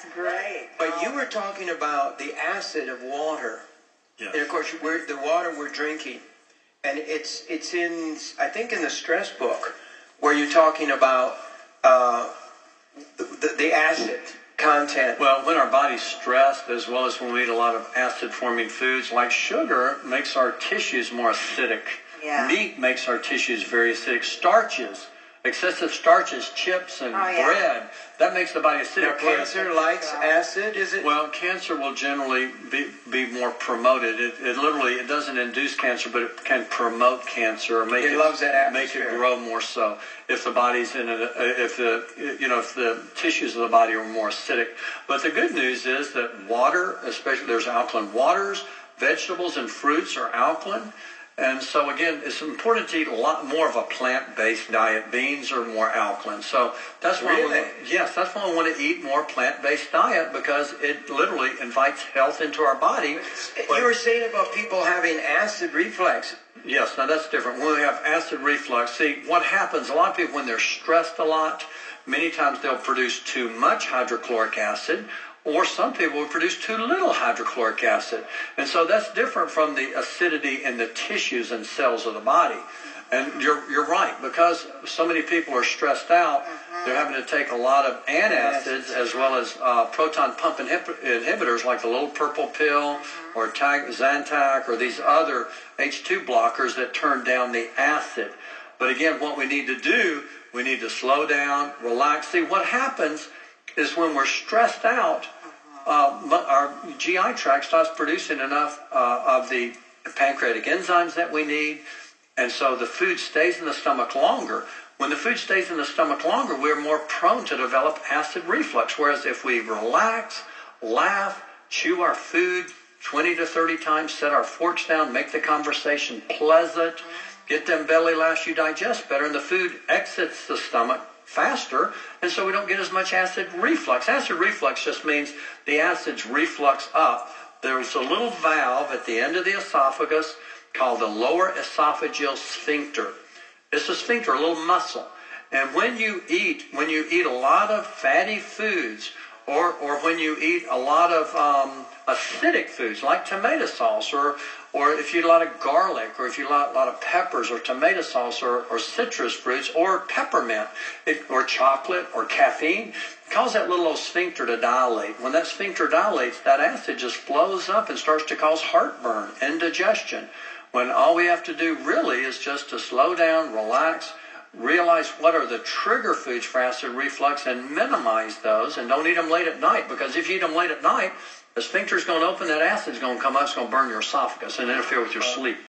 That's great. But you were talking about the acid of water. Yes. And of course, the water we're drinking. And it's in, I think, in the stress book, where you're talking about the acid content. Well, when our body's stressed, as well as when we eat a lot of acid-forming foods, like sugar makes our tissues more acidic. Yeah. Meat makes our tissues very acidic. Starches, excessive starches, chips and bread, that makes the body acidic. Now, cancer likes acid, is it? Well, cancer will generally be more promoted. It literally, it doesn't induce cancer, but it can promote cancer or make it loves that make it atmosphere. grow more so. If the body's in if the tissues of the body are more acidic. But the good news is that water, especially there's alkaline waters, vegetables and fruits are alkaline. And so, again, it's important to eat a lot more of a plant-based diet. Beans are more alkaline. So that's why that's why I want to eat more plant-based diet, because it literally invites health into our body. You were saying about people having acid reflux. Yes, now that's different. When we have acid reflux, see, what happens, a lot of people, when they're stressed a lot, many times they'll produce too much hydrochloric acid, or some people will produce too little hydrochloric acid. And so that's different from the acidity in the tissues and cells of the body. And you're right, because so many people are stressed out, they're having to take a lot of antacids as well as proton pump inhibitors like the little purple pill or Zantac or these other H2 blockers that turn down the acid. But again, what we need to do, we need to slow down, relax. See, what happens is when we're stressed out, our GI tract starts producing enough of the pancreatic enzymes that we need, and so the food stays in the stomach longer. When the food stays in the stomach longer, we're more prone to develop acid reflux, whereas if we relax, laugh, chew our food 20 to 30 times, set our forks down, make the conversation pleasant, get them belly laughs, you digest better, and the food exits the stomach faster, and so we don't get as much acid reflux. Acid reflux just means the acids reflux up. There's a little valve at the end of the esophagus called the lower esophageal sphincter. It's a sphincter, a little muscle. And when you eat a lot of fatty foods, or when you eat a lot of acidic foods like tomato sauce, or if you eat a lot of garlic, or if you eat a lot of peppers or tomato sauce or citrus fruits or peppermint or chocolate or caffeine, it causes that little old sphincter to dilate. When that sphincter dilates, that acid just flows up and starts to cause heartburn, indigestion. When all we have to do really is just to slow down, relax, realize what are the trigger foods for acid reflux and minimize those, and don't eat them late at night, because if you eat them late at night, the sphincter's going to open, that acid's going to come up, it's going to burn your esophagus and interfere with your sleep.